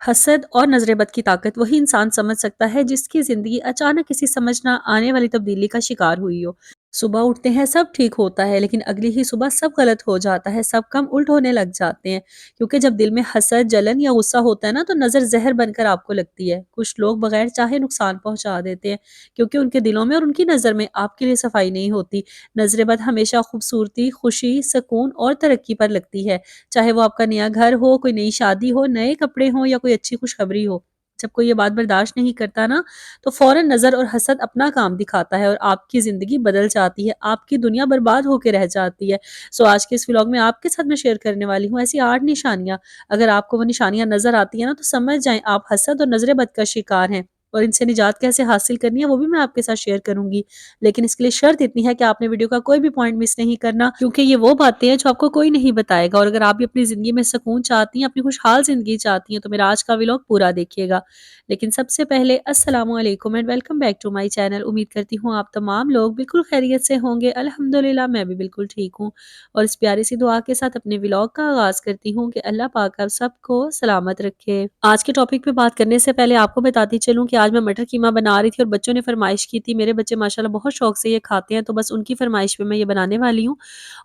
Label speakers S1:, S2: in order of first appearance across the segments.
S1: حسد اور نظر بد کی طاقت وہی انسان سمجھ سکتا ہے جس کی زندگی اچانک کسی سمجھ نہ آنے والی تبدیلی کا شکار ہوئی ہو۔ صبح اٹھتے ہیں سب ٹھیک ہوتا ہے، لیکن اگلی ہی صبح سب غلط ہو جاتا ہے، سب کم الٹ ہونے لگ جاتے ہیں۔ کیونکہ جب دل میں حسد، جلن یا غصہ ہوتا ہے نا تو نظر زہر بن کر آپ کو لگتی ہے۔ کچھ لوگ بغیر چاہے نقصان پہنچا دیتے ہیں کیونکہ ان کے دلوں میں اور ان کی نظر میں آپ کے لیے صفائی نہیں ہوتی۔ نظر بد ہمیشہ خوبصورتی، خوشی، سکون اور ترقی پر لگتی ہے، چاہے وہ آپ کا نیا گھر ہو، کوئی نئی شادی ہو، نئے کپڑے ہوں یا کوئی اچھی خوشخبری ہو۔ جب کوئی یہ بات برداشت نہیں کرتا نا تو فوراً نظر اور حسد اپنا کام دکھاتا ہے اور آپ کی زندگی بدل جاتی ہے، آپ کی دنیا برباد ہو کے رہ جاتی ہے۔ آج کے اس ولاگ میں آپ کے ساتھ میں شیئر کرنے والی ہوں ایسی 8 نشانیاں۔ اگر آپ کو وہ نشانیاں نظر آتی ہیں نا تو سمجھ جائیں آپ حسد اور نظر بد کا شکار ہیں، اور ان سے نجات کیسے حاصل کرنی ہے وہ بھی میں آپ کے ساتھ شیئر کروں گی۔ لیکن اس کے لیے شرط اتنی ہے کہ آپ نے ویڈیو کا کوئی بھی پوائنٹ مس نہیں کرنا، کیونکہ یہ وہ باتیں ہیں جو آپ کو کوئی نہیں بتائے گا۔ اور اگر آپ بھی اپنی زندگی میں سکون چاہتی ہیں، اپنی خوشحال زندگی چاہتی ہیں تو میرا آج کا ولاگ پورا دیکھیے گا۔ لیکن سب سے پہلے السلام علیکم and welcome back to my channel. امید کرتی ہوں آپ تمام لوگ بالکل خیریت سے ہوں گے۔ الحمدللہ میں بھی بالکل ٹھیک ہوں، اور اس پیاری سی دعا کے ساتھ اپنے ولاگ کا آغاز کرتی ہوں کہ اللہ پاک آپ سب کو سلامت رکھے۔ آج کے ٹاپک پہ بات کرنے سے پہلے آپ کو بتاتی چلوں کہ آج میں مٹر قیمہ بنا رہی تھی اور بچوں نے فرمائش کی تھی۔ میرے بچے ماشاءاللہ بہت شوق سے یہ کھاتے ہیں، تو بس ان کی فرمائش پہ میں یہ بنانے والی ہوں۔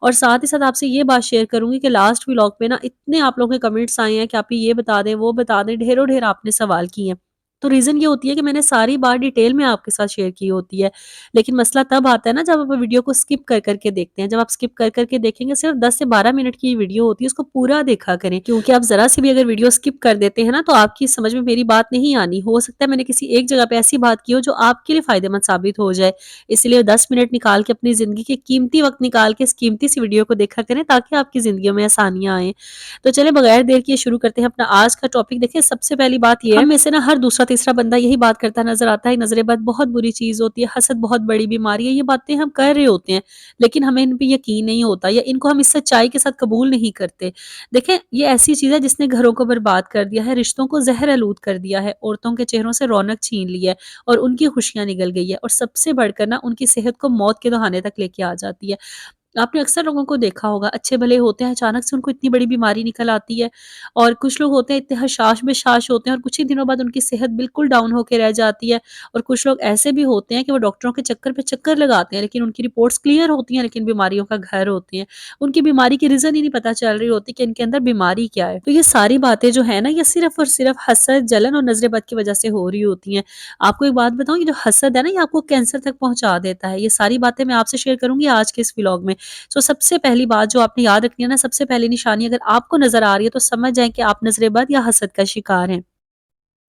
S1: اور ساتھ ہی ساتھ آپ سے یہ بات شیئر کروں گی کہ لاسٹ ولاگ پہ نا اتنے آپ لوگوں کے کمنٹس آئے ہیں کہ آپ یہ بتا دیں وہ بتا دیں، ڈھیروں ڈھیر آپ نے سوال کیے ہیں۔ تو ریزن یہ ہوتی ہے کہ میں نے ساری بات ڈیٹیل میں آپ کے ساتھ شیئر کی ہوتی ہے، لیکن مسئلہ تب آتا ہے نا جب آپ ویڈیو کو سکپ کر کر کے دیکھتے ہیں۔ جب آپ سکپ کر کر کے دیکھیں گے، صرف 10 سے 12 منٹ کی ویڈیو ہوتی ہے، اس کو پورا دیکھا کریں، کیونکہ آپ ذرا سی بھی اگر ویڈیو سکپ کر دیتے ہیں نا تو آپ کی سمجھ میں میری بات نہیں آنی۔ ہو سکتا ہے میں نے کسی ایک جگہ پہ ایسی بات کی ہو جو آپ کے لیے فائدہ مند ثابت ہو جائے، اس لیے 10 منٹ نکال کے اپنی زندگی کے قیمتی وقت نکال کے اس قیمتی سی ویڈیو کو دیکھا کریں تاکہ آپ کی زندگیوں میں آسانیاں آئیں۔ تو چلیں بغیر دیر کیے شروع کرتے ہیں اپنا آج کا ٹاپک۔ دیکھیں سب سے پہلی بات یہ ہے، ہم میں سے نا ہر دوسرا تیسرا بندہ یہی بات کرتا نظر آتا ہے، نظر بد بہت بری چیز ہوتی ہے، حسد بہت بڑی بیماری ہے۔ یہ باتیں ہم کر رہے ہوتے ہیں لیکن ہمیں ان پہ یقین نہیں ہوتا، یا ان کو ہم اس سچائی کے ساتھ قبول نہیں کرتے۔ دیکھیں یہ ایسی چیز ہے جس نے گھروں کو برباد کر دیا ہے، رشتوں کو زہر آلود کر دیا ہے، عورتوں کے چہروں سے رونق چھین لی ہے اور ان کی خوشیاں نگل گئی ہے، اور سب سے بڑھ کر نا ان کی صحت کو موت کے دہانے تک لے کے آ جاتی ہے۔ آپ نے اکثر لوگوں کو دیکھا ہوگا، اچھے بھلے ہوتے ہیں، اچانک سے ان کو اتنی بڑی بیماری نکل آتی ہے، اور کچھ لوگ ہوتے ہیں اتنے حشاش بشاش ہوتے ہیں اور کچھ ہی دنوں بعد ان کی صحت بالکل ڈاؤن ہو کے رہ جاتی ہے۔ اور کچھ لوگ ایسے بھی ہوتے ہیں کہ وہ ڈاکٹروں کے چکر پہ چکر لگاتے ہیں لیکن ان کی رپورٹس کلیئر ہوتی ہیں لیکن بیماریوں کا گھر ہوتے ہیں۔ ان کی بیماری کی ریزن ہی نہیں پتہ چل رہی ہوتی کہ ان کے اندر بیماری کیا ہے۔ تو یہ ساری باتیں جو ہے نا یہ صرف اور صرف حسد، جلن اور نظر بد کی وجہ سے ہو رہی ہوتی ہیں۔ آپ کو ایک بات بتاؤں، یہ جو حسد ہے نا یہ آپ کو کینسر تک پہنچا دیتا ہے۔ یہ ساری باتیں میں آپ سے شیئر کروں گی آج کے اس ولاگ میں۔ سب سے پہلی بات جو آپ نے یاد رکھنی ہے نا، سب سے پہلی نشانی اگر آپ کو نظر آ رہی ہے تو سمجھ جائیں کہ آپ نظر بد یا حسد کا شکار ہیں۔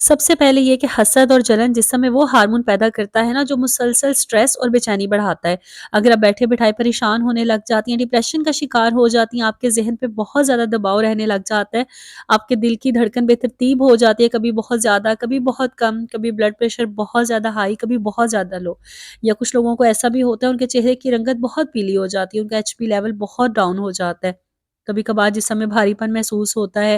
S1: سب سے پہلے یہ کہ حسد اور جلن جسم میں وہ ہارمون پیدا کرتا ہے نا جو مسلسل سٹریس اور بے چینی بڑھاتا ہے۔ اگر آپ بیٹھے بٹھائے پریشان ہونے لگ جاتی ہیں، ڈپریشن کا شکار ہو جاتی ہیں، آپ کے ذہن پہ بہت زیادہ دباؤ رہنے لگ جاتا ہے، آپ کے دل کی دھڑکن بے ترتیب ہو جاتی ہے، کبھی بہت زیادہ، کبھی بہت کم، کبھی بلڈ پریشر بہت زیادہ ہائی، کبھی بہت زیادہ لو، یا کچھ لوگوں کو ایسا بھی ہوتا ہے ان کے چہرے کی رنگت بہت پیلی ہو جاتی ہے، ان کا ایچ پی لیول بہت ڈاؤن ہو جاتا ہے، کبھی کبھار جسم میں بھاری پن محسوس ہوتا ہے،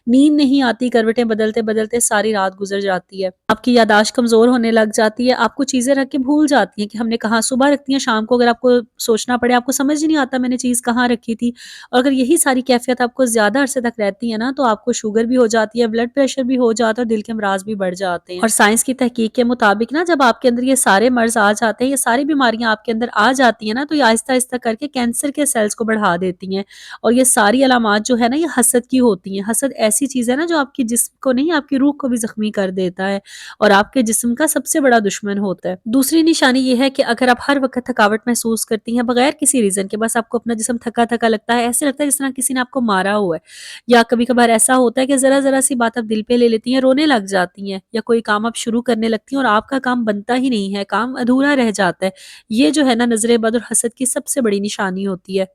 S1: نیند نہیں آتی، کروٹیں بدلتے بدلتے ساری رات گزر جاتی ہے، آپ کی یادداشت کمزور ہونے لگ جاتی ہے، آپ کو چیزیں رکھ کے بھول جاتی ہیں کہ ہم نے کہاں، صبح رکھتی ہیں شام کو اگر آپ کو سوچنا پڑے آپ کو سمجھ ہی نہیں آتا میں نے چیز کہاں رکھی تھی۔ اور اگر یہی ساری کیفیت آپ کو زیادہ عرصے تک رہتی ہے نا تو آپ کو شوگر بھی ہو جاتی ہے، بلڈ پریشر بھی ہو جاتا ہے اور دل کے امراض بھی بڑھ جاتے ہیں۔ اور سائنس کی تحقیق کے مطابق نا جب آپ کے اندر یہ سارے مرض آ جاتے ہیں، یہ ساری بیماریاں آپ کے اندر آ جاتی ہیں نا تو یہ آہستہ آہستہ کر کے کینسر کے سیلز کو بڑھا دیتی ہیں، اور یہ ساری علامات جو ہے نا یہ حسد کی ہوتی ہیں۔ حسد ایسی چیز ہے نا جو آپ کی جسم کو نہیں آپ کی روح کو بھی زخمی کر دیتا ہے اور آپ کے جسم کا سب سے بڑا دشمن ہوتا ہے۔ دوسری نشانی یہ ہے کہ اگر آپ ہر وقت تھکاوٹ محسوس کرتی ہیں بغیر کسی ریزن کے، بس آپ کو اپنا جسم تھکا تھکا لگتا ہے، ایسے لگتا ہے جس طرح کسی نے آپ کو مارا ہوا ہے، یا کبھی کبھار ایسا ہوتا ہے کہ ذرا ذرا سی بات آپ دل پہ لے لیتی ہیں، رونے لگ جاتی ہیں، یا کوئی کام آپ شروع کرنے لگتی ہیں اور آپ کا کام بنتا ہی نہیں ہے، کام ادھورا رہ جاتا ہے، یہ جو ہے نا نظر بد اور حسد کی سب سے بڑی نشانی ہوتی ہے۔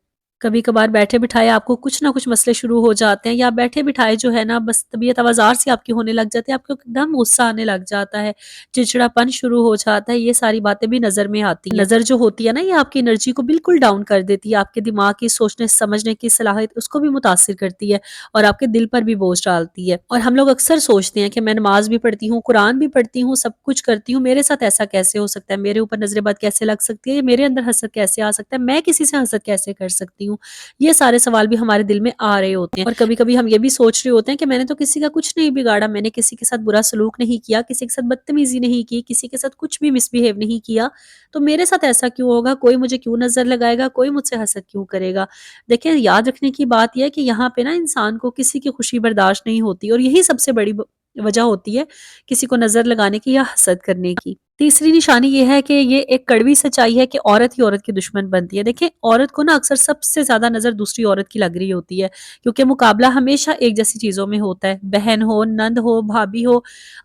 S1: کبھی کبھار بیٹھے بٹھائے آپ کو کچھ نہ کچھ مسئلے شروع ہو جاتے ہیں، یا بیٹھے بٹھائے جو ہے نا بس طبیعت آوازار سی آپ کی ہونے لگ جاتی ہے، آپ کو ایک دم غصہ آنے لگ جاتا ہے، چڑچڑا پن شروع ہو جاتا ہے، یہ ساری باتیں بھی نظر میں آتی ہیں۔ نظر جو ہوتی ہے نا یہ آپ کی انرجی کو بالکل ڈاؤن کر دیتی ہے، آپ کے دماغ کی سوچنے سمجھنے کی صلاحیت اس کو بھی متاثر کرتی ہے اور آپ کے دل پر بھی بوجھ ڈالتی ہے۔ اور ہم لوگ اکثر سوچتے ہیں کہ میں نماز بھی پڑھتی ہوں، قرآن بھی پڑھتی ہوں، سب کچھ کرتی ہوں، میرے ساتھ ایسا کیسے ہو سکتا ہے، میرے اوپر نظر بد کیسے لگ سکتی ہے، میرے اندر حسد کیسے آ سکتا ہے، میں کسی سے حسد کیسے کر سکتی ہوں۔ ہوں؟ یہ سارے سوال بھی ہمارے دل میں آ رہے ہوتے ہیں، اور کبھی کبھی ہم یہ بھی سوچ رہے ہوتے ہیں کہ میں نے تو کسی کا کچھ نہیں بگاڑا، میں نے کسی کے ساتھ برا سلوک نہیں کیا، کسی کے ساتھ بدتمیزی نہیں کی، کسی کے ساتھ کچھ بھی مس بہیو نہیں کیا، تو میرے ساتھ ایسا کیوں ہوگا؟ کوئی مجھے کیوں نظر لگائے گا؟ کوئی مجھ سے حسد کیوں کرے گا؟ دیکھیں، یاد رکھنے کی بات یہ ہے کہ یہاں پہ نا انسان کو کسی کی خوشی برداشت نہیں ہوتی، اور یہی سب سے بڑی وجہ ہوتی ہے کسی کو نظر لگانے کی یا حسد کرنے کی۔ تیسری نشانی یہ ہے کہ یہ ایک کڑوی سچائی ہے کہ عورت ہی عورت کی دشمن بنتی ہے۔ دیکھیں، عورت کو نا اکثر سب سے زیادہ نظر دوسری عورت کی لگ رہی ہوتی ہے، کیونکہ مقابلہ ہمیشہ ایک جیسی چیزوں میں ہوتا ہے۔ بہن ہو، نند ہو، بھابھی ہو،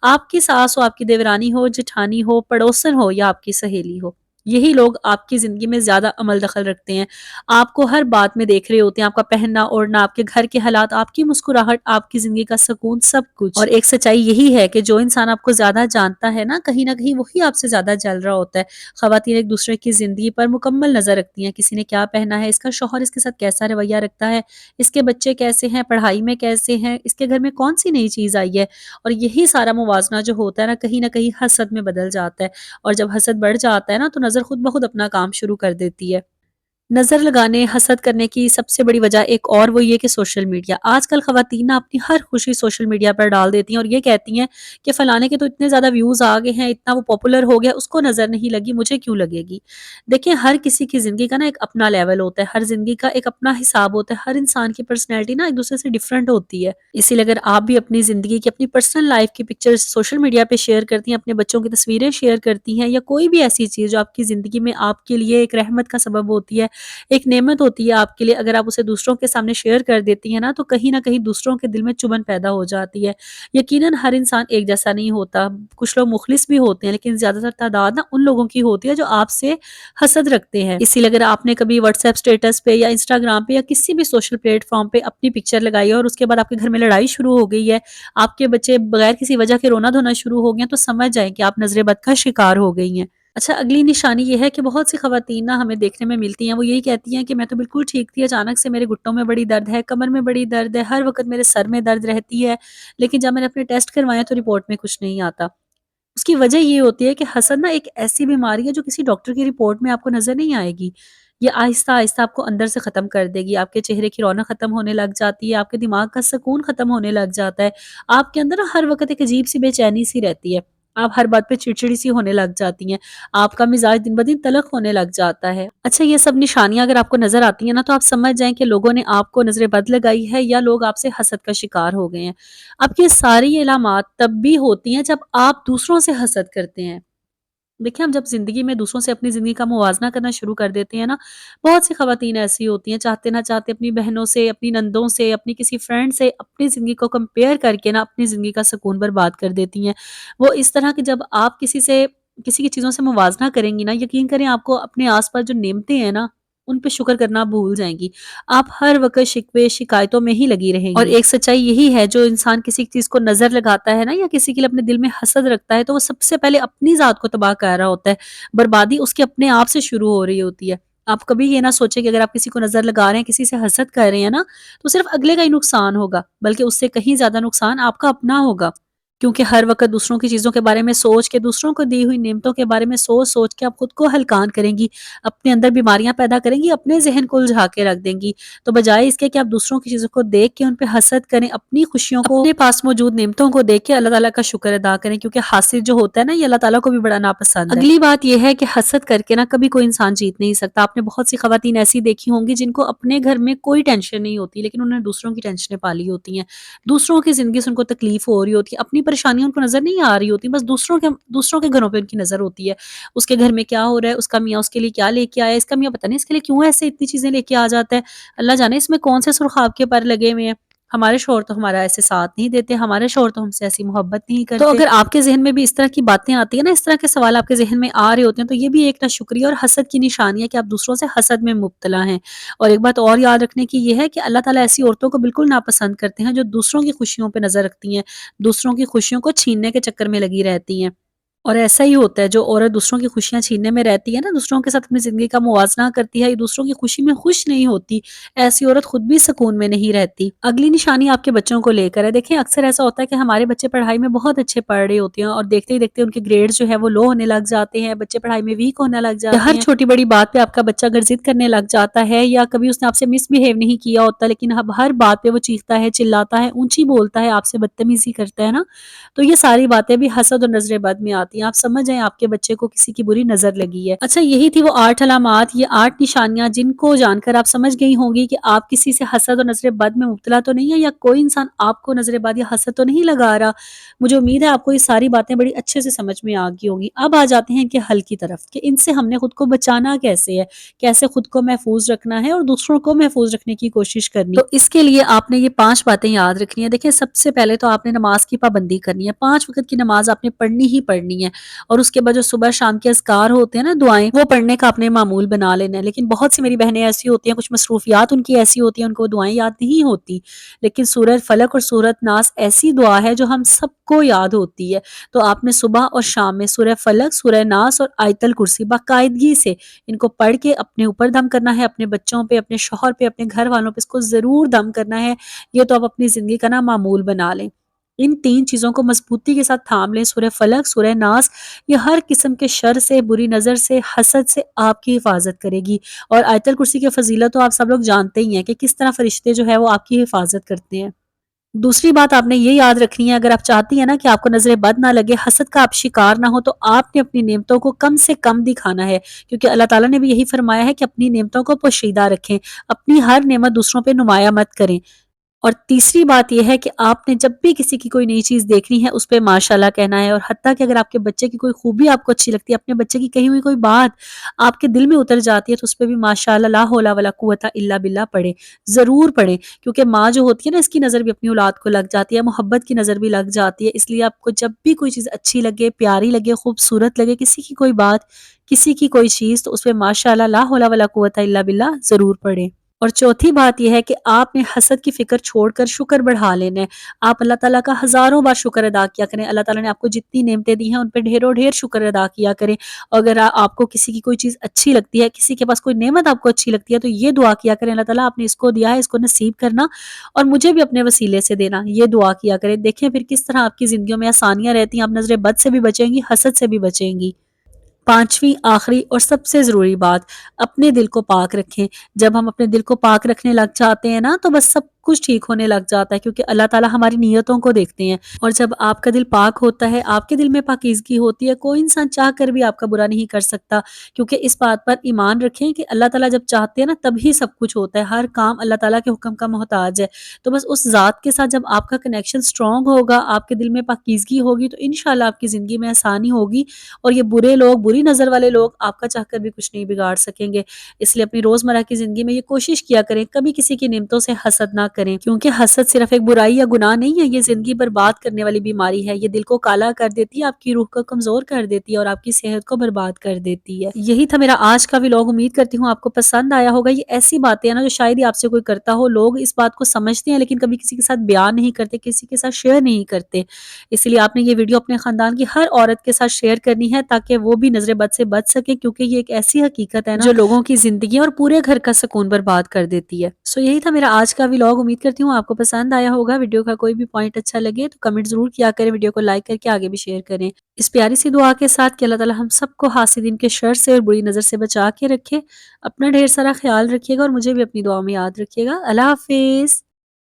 S1: آپ کی ساس ہو، آپ کی دیورانی ہو، جٹھانی ہو، پڑوسن ہو یا آپ کی سہیلی ہو، یہی لوگ آپ کی زندگی میں زیادہ عمل دخل رکھتے ہیں، آپ کو ہر بات میں دیکھ رہے ہوتے ہیں، آپ کا پہننا اوڑھنا، آپ کے گھر کے حالات، آپ کی مسکراہٹ، آپ کی زندگی کا سکون، سب کچھ۔ اور ایک سچائی یہی ہے کہ جو انسان آپ کو زیادہ جانتا ہے نا، کہیں نہ کہیں وہی آپ سے زیادہ جل رہا ہوتا ہے۔ خواتین ایک دوسرے کی زندگی پر مکمل نظر رکھتی ہیں، کسی نے کیا پہنا ہے، اس کا شوہر اس کے ساتھ کیسا رویہ رکھتا ہے، اس کے بچے کیسے ہیں، پڑھائی میں کیسے ہیں، اس کے گھر میں کون سی نئی چیز آئی ہے، اور یہی سارا موازنہ جو ہوتا ہے نہ کہیں حسد میں بدل جاتا ہے، اور جب حسد بڑھ جاتا ہے نا تو نظر خود بخود اپنا کام شروع کر دیتی ہے۔ نظر لگانے، حسد کرنے کی سب سے بڑی وجہ ایک اور وہ یہ کہ سوشل میڈیا۔ آج کل خواتین نا اپنی ہر خوشی سوشل میڈیا پر ڈال دیتی ہیں، اور یہ کہتی ہیں کہ فلانے کے تو اتنے زیادہ ویوز آ گئے ہیں، اتنا وہ پاپولر ہو گیا، اس کو نظر نہیں لگی، مجھے کیوں لگے گی؟ دیکھیں، ہر کسی کی زندگی کا نا ایک اپنا لیول ہوتا ہے، ہر زندگی کا ایک اپنا حساب ہوتا ہے، ہر انسان کی پرسنالٹی نا ایک دوسرے سے ڈیفرنٹ ہوتی ہے۔ اسی لیے اگر آپ بھی اپنی زندگی کی، اپنی پرسنل لائف کی پکچر سوشل میڈیا پہ شیئر کرتی ہیں، اپنے بچوں کی تصویریں شیئر کرتی ہیں، یا کوئی بھی ایسی چیز جو آپ کی زندگی میں آپ کے لیے ایک رحمت کا سبب ہوتی ہے، ایک نعمت ہوتی ہے آپ کے لیے، اگر آپ اسے دوسروں کے سامنے شیئر کر دیتی ہیں نا، تو کہیں نہ کہیں دوسروں کے دل میں چبھن پیدا ہو جاتی ہے۔ یقیناً ہر انسان ایک جیسا نہیں ہوتا، کچھ لوگ مخلص بھی ہوتے ہیں، لیکن زیادہ تر تعداد نا ان لوگوں کی ہوتی ہے جو آپ سے حسد رکھتے ہیں۔ اسی لیے اگر آپ نے کبھی واٹس ایپ اسٹیٹس پہ یا انسٹاگرام پہ یا کسی بھی سوشل پلیٹ فارم پہ اپنی پکچر لگائی ہے، اور اس کے بعد آپ کے گھر میں لڑائی شروع ہو گئی ہے، آپ کے بچے بغیر کسی وجہ کے رونا دھونا شروع ہو گئے ہیں، تو سمجھ جائیں کہ آپ نظر بد کا شکار ہو گئی ہیں۔ اچھا، اگلی نشانی یہ ہے کہ بہت سی خواتین نا ہمیں دیکھنے میں ملتی ہیں، وہ یہی کہتی ہیں کہ میں تو بالکل ٹھیک تھی، اچانک سے میرے گھٹنوں میں بڑی درد ہے، کمر میں بڑی درد ہے، ہر وقت میرے سر میں درد رہتی ہے، لیکن جب میں نے اپنے ٹیسٹ کروائے تو رپورٹ میں کچھ نہیں آتا۔ اس کی وجہ یہ ہوتی ہے کہ حسد نا ایک ایسی بیماری ہے جو کسی ڈاکٹر کی رپورٹ میں آپ کو نظر نہیں آئے گی۔ یہ آہستہ آہستہ آپ کو اندر سے ختم کر دے گی، آپ کے چہرے کی رونق ختم ہونے لگ جاتی ہے، آپ کے دماغ کا سکون ختم ہونے لگ جاتا ہے، آپ کے اندر نا ہر وقت ایک عجیب سی بے چینی سی رہتی ہے، آپ ہر بات پہ چڑچڑی سی ہونے لگ جاتی ہیں، آپ کا مزاج دن بدن تلخ ہونے لگ جاتا ہے۔ اچھا، یہ سب نشانیاں اگر آپ کو نظر آتی ہیں نا، تو آپ سمجھ جائیں کہ لوگوں نے آپ کو نظر بد لگائی ہے، یا لوگ آپ سے حسد کا شکار ہو گئے ہیں۔ اب یہ ساری علامات تب بھی ہوتی ہیں جب آپ دوسروں سے حسد کرتے ہیں۔ دیکھیں، ہم جب زندگی میں دوسروں سے اپنی زندگی کا موازنہ کرنا شروع کر دیتے ہیں نا، بہت سی خواتین ایسی ہوتی ہیں، چاہتے نہ چاہتے اپنی بہنوں سے، اپنی نندوں سے، اپنی کسی فرینڈ سے اپنی زندگی کو کمپیئر کر کے نا اپنی زندگی کا سکون برباد کر دیتی ہیں۔ وہ اس طرح کہ جب آپ کسی کی چیزوں سے موازنہ کریں گی نا، یقین کریں آپ کو اپنے آس پاس جو نعمتیں ہیں نا، ان پہ شکر کرنا آپ بھول جائیں گی۔ آپ ہر وقت شکوے شکایتوں میں ہی لگی رہیں گی، اور ایک سچائی یہی ہے، جو انسان کسی چیز کو نظر لگاتا ہے نا، یا کسی کے لیے اپنے دل میں حسد رکھتا ہے، تو وہ سب سے پہلے اپنی ذات کو تباہ کر رہا ہوتا ہے، بربادی اس کے اپنے آپ سے شروع ہو رہی ہوتی ہے۔ آپ کبھی یہ نہ سوچیں کہ اگر آپ کسی کو نظر لگا رہے ہیں، کسی سے حسد کر رہے ہیں نا، تو صرف اگلے کا ہی نقصان ہوگا، بلکہ اس سے کہیں زیادہ نقصان آپ کا اپنا ہوگا، کیونکہ ہر وقت دوسروں کی چیزوں کے بارے میں سوچ کے، دوسروں کو دی ہوئی نعمتوں کے بارے میں سوچ سوچ کے آپ خود کو ہلکان کریں گی، اپنے اندر بیماریاں پیدا کریں گی، اپنے ذہن کو الجھا کے رکھ دیں گی۔ تو بجائے اس کے کہ آپ دوسروں کی چیزوں کو دیکھ کے ان پہ حسد کریں، اپنی خوشیوں کو، اپنے پاس موجود نعمتوں کو دیکھ کے اللہ تعالیٰ کا شکر ادا کریں، کیونکہ حاسد جو ہوتا ہے نا، یہ اللہ تعالیٰ کو بھی بڑا ناپسند ہے۔ اگلی بات یہ ہے کہ حسد کر کے نا کبھی کوئی انسان جیت نہیں سکتا۔ آپ نے بہت سی خواتین ایسی دیکھی ہوں گی جن کو اپنے گھر میں کوئی ٹینشن نہیں ہوتی، لیکن انہوں نے دوسروں کی ٹینشنیں پالی ہوتی ہیں، دوسروں کی زندگی سے ان کو تکلیف ہو رہی ہوتی ہے، اپنی پریشانیاں ان کو نظر نہیں آ رہی ہوتی، بس دوسروں کے گھروں پہ ان کی نظر ہوتی ہے، اس کے گھر میں کیا ہو رہا ہے، اس کا میاں اس کے لیے کیا لے کے آیا ہے، اس کا میاں پتہ نہیں اس کے لیے کیوں ایسے اتنی چیزیں لے کے آ جاتا ہے، اللہ جانے اس میں کون سے سرخاب کے پر لگے ہوئے ہیں، ہمارے شوہر تو ہمارا ایسے ساتھ نہیں دیتے، ہمارے شوہر تو ہم سے ایسی محبت نہیں کرتے۔ تو اگر آپ کے ذہن میں بھی اس طرح کی باتیں آتی ہیں نا، اس طرح کے سوال آپ کے ذہن میں آ رہے ہوتے ہیں، تو یہ بھی ایک ناشکری اور حسد کی نشانی ہے کہ آپ دوسروں سے حسد میں مبتلا ہیں۔ اور ایک بات اور یاد رکھنے کی یہ ہے کہ اللہ تعالیٰ ایسی عورتوں کو بالکل ناپسند کرتے ہیں جو دوسروں کی خوشیوں پہ نظر رکھتی ہیں، دوسروں کی خوشیوں کو چھیننے کے چکر میں لگی رہتی ہیں۔ اور ایسا ہی ہوتا ہے جو عورت دوسروں کی خوشیاں چھیننے میں رہتی ہے نا، دوسروں کے ساتھ اپنی زندگی کا موازنہ کرتی ہے، یا دوسروں کی خوشی میں خوش نہیں ہوتی، ایسی عورت خود بھی سکون میں نہیں رہتی۔ اگلی نشانی آپ کے بچوں کو لے کر ہے۔ دیکھیں اکثر ایسا ہوتا ہے کہ ہمارے بچے پڑھائی میں بہت اچھے پڑھ رہے ہوتے ہیں، اور دیکھتے ہی دیکھتے ان کے گریڈ جو ہے وہ لو ہونے لگ جاتے ہیں، بچے پڑھائی میں ویک ہونے لگ جاتے ہیں۔ ہر چھوٹی بڑی بات پہ آپ کا بچہ اگر ضد کرنے لگ جاتا ہے، یا کبھی اس نے آپ سے مس بہیو نہیں کیا ہوتا لیکن اب ہر بات پہ وہ چیختا ہے، چلاتا ہے، اونچی بولتا ہے، آپ سے بدتمیزی کرتا ہے نا، تو یہ ساری باتیں بھی حسد اور نظر بد میں آتی ہیں۔ آپ سمجھ جائیں آپ کے بچے کو کسی کی بری نظر لگی ہے۔ اچھا، یہی تھی وہ 8 علامات، یہ 8 نشانیاں جن کو جان کر آپ سمجھ گئی ہوں گی کہ آپ کسی سے حسد اور نظر بد میں مبتلا تو نہیں ہے، یا کوئی انسان آپ کو نظر بد یا حسد تو نہیں لگا رہا۔ مجھے امید ہے آپ کو یہ ساری باتیں بڑی اچھے سے سمجھ میں آ گئی ہوں گی۔ اب آ جاتے ہیں ان کے حل کی طرف کہ ان سے ہم نے خود کو بچانا کیسے ہے، کیسے خود کو محفوظ رکھنا ہے اور دوسروں کو محفوظ رکھنے کی کوشش کرنی ہے۔ تو اس کے لیے آپ نے یہ 5 باتیں یاد رکھنی ہیں۔ دیکھیں سب سے پہلے تو آپ نے نماز کی پابندی کرنی ہے، 5 وقت کی نماز آپ نے پڑھنی ہی پڑھنی ہے، اور اس کے بعد جو صبح شام کے اذکار ہوتے ہیں نا، دعائیں، وہ پڑھنے کا اپنے معمول بنا لینا ہے۔ لیکن بہت سی میری بہنیں ایسی ہوتی ہیں، کچھ مصروفیات ان کی ایسی ہوتی ہیں، ان کو دعائیں یاد نہیں ہوتی، لیکن سورہ فلق اور سورہ ناس ایسی دعا ہے جو ہم سب کو یاد ہوتی ہے۔ تو آپ نے صبح اور شام میں سورہ فلق، سورہ ناس اور آیت الکرسی باقاعدگی سے ان کو پڑھ کے اپنے اوپر دم کرنا ہے، اپنے بچوں پہ، اپنے شوہر پہ، اپنے گھر والوں پہ اس کو ضرور دم کرنا ہے۔ یہ تو آپ اپنی زندگی کا نا معمول بنا لیں۔ ان 3 چیزوں کو مضبوطی کے ساتھ تھام لیں، سورہ فلق، سورہ ناس، یہ ہر قسم کے شر سے، بری نظر سے، حسد سے آپ کی حفاظت کرے گی۔ اور آیت الکرسی کی فضیلت تو آپ سب لوگ جانتے ہی ہیں کہ کس طرح فرشتے جو ہے وہ آپ کی حفاظت کرتے ہیں۔ دوسری بات آپ نے یہ یاد رکھنی ہے، اگر آپ چاہتی ہیں نا کہ آپ کو نظر بد نہ لگے، حسد کا آپ شکار نہ ہو، تو آپ نے اپنی نعمتوں کو کم سے کم دکھانا ہے، کیونکہ اللہ تعالیٰ نے بھی یہی فرمایا ہے کہ اپنی نعمتوں کو پوشیدہ رکھیں، اپنی ہر نعمت دوسروں پہ نمایاں مت کریں۔ اور تیسری بات یہ ہے کہ آپ نے جب بھی کسی کی کوئی نئی چیز دیکھنی ہے اس پہ ماشاءاللہ کہنا ہے، اور حتیٰ کہ اگر آپ کے بچے کی کوئی خوبی آپ کو اچھی لگتی ہے، اپنے بچے کی کہی ہوئی کوئی بات آپ کے دل میں اتر جاتی ہے، تو اس پہ بھی ماشاءاللہ لا حول ولا قوت الا باللہ پڑھیں، ضرور پڑھیں، کیونکہ ماں جو ہوتی ہے نا، اس کی نظر بھی اپنی اولاد کو لگ جاتی ہے، محبت کی نظر بھی لگ جاتی ہے۔ اس لیے آپ کو جب بھی کوئی چیز اچھی لگے، پیاری لگے، خوبصورت لگے، کسی کی کوئی بات، کسی کی کوئی چیز، تو اس پہ ماشاءاللہ لا حول ولا قوت الا باللہ ضرور پڑھیں۔ اور چوتھی بات یہ ہے کہ آپ نے حسد کی فکر چھوڑ کر شکر بڑھا لینا ہے۔ آپ اللہ تعالیٰ کا ہزاروں بار شکر ادا کیا کریں، اللہ تعالیٰ نے آپ کو جتنی نعمتیں دی ہیں ان پہ ڈھیروں ڈھیر شکر ادا کیا کریں۔ اگر آپ کو کسی کی کوئی چیز اچھی لگتی ہے، کسی کے پاس کوئی نعمت آپ کو اچھی لگتی ہے، تو یہ دعا کیا کریں، اللہ تعالیٰ آپ نے اس کو دیا ہے، اس کو نصیب کرنا اور مجھے بھی اپنے وسیلے سے دینا، یہ دعا کیا کریں۔ دیکھیں پھر کس طرح آپ کی زندگیوں میں آسانیاں رہتی ہیں، آپ نظر بد سے بھی بچیں گی، حسد سے بھی بچیں گی۔ 5ویں آخری اور سب سے ضروری بات، اپنے دل کو پاک رکھیں۔ جب ہم اپنے دل کو پاک رکھنے لگ جاتے ہیں نا، تو بس سب کچھ ٹھیک ہونے لگ جاتا ہے، کیونکہ اللہ تعالیٰ ہماری نیتوں کو دیکھتے ہیں، اور جب آپ کا دل پاک ہوتا ہے، آپ کے دل میں پاکیزگی ہوتی ہے، کوئی انسان چاہ کر بھی آپ کا برا نہیں کر سکتا، کیونکہ اس بات پر ایمان رکھیں کہ اللہ تعالیٰ جب چاہتے ہیں نا تبھی سب کچھ ہوتا ہے، ہر کام اللہ تعالیٰ کے حکم کا محتاج ہے۔ تو بس اس ذات کے ساتھ جب آپ کا کنیکشن سٹرونگ ہوگا، آپ کے دل میں پاکیزگی ہوگی، تو انشاءاللہ آپ کی زندگی میں آسانی ہوگی، اور یہ برے لوگ، بری نظر والے لوگ آپ کا چاہ کر بھی کچھ نہیں بگاڑ سکیں گے۔ اس لیے اپنی روزمرہ کی زندگی میں یہ کوشش کیا کریں، کبھی کسی کی نعمتوں سے حسد نہ کریں، کیونکہ حسد صرف ایک برائی یا گناہ نہیں ہے، یہ زندگی برباد کرنے والی بیماری ہے، یہ دل کو کالا کر دیتی ہے، آپ کی روح کو کمزور کر دیتی ہے، اور آپ کی صحت کو برباد کر دیتی ہے۔ یہی تھا میرا آج کا ولاگ، امید کرتی ہوں آپ کو پسند آیا ہوگا۔ یہ ایسی باتیں ہیں نا جو شاید ہی آپ سے کوئی کرتا ہو، لوگ اس بات کو سمجھتے ہیں لیکن کبھی کسی کے ساتھ بیان نہیں کرتے، کسی کے ساتھ شیئر نہیں کرتے، اس لیے آپ نے یہ ویڈیو اپنے خاندان کی ہر عورت کے ساتھ شیئر کرنی ہے، تاکہ وہ بھی نظر بد سے بچ سکے، کیونکہ یہ ایک ایسی حقیقت ہے نا جو لوگوں کی زندگی اور پورے گھر کا سکون برباد کر دیتی ہے۔ یہی تھا میرا آج کا ولاگ، امید کرتی ہوں آپ کو پسند آیا ہوگا۔ ویڈیو کا کوئی بھی پوائنٹ اچھا لگے تو کمنٹ ضرور کیا کریں، ویڈیو کو لائک کر کے آگے بھی شیئر کریں، اس پیاری سی دعا کے ساتھ کہ اللہ تعالی ہم سب کو حاسدین کے شر سے اور بری نظر سے بچا کے رکھے۔ اپنا ڈھیر سارا خیال رکھیے گا، اور مجھے بھی اپنی دعا میں یاد رکھیے گا۔ اللہ حافظ۔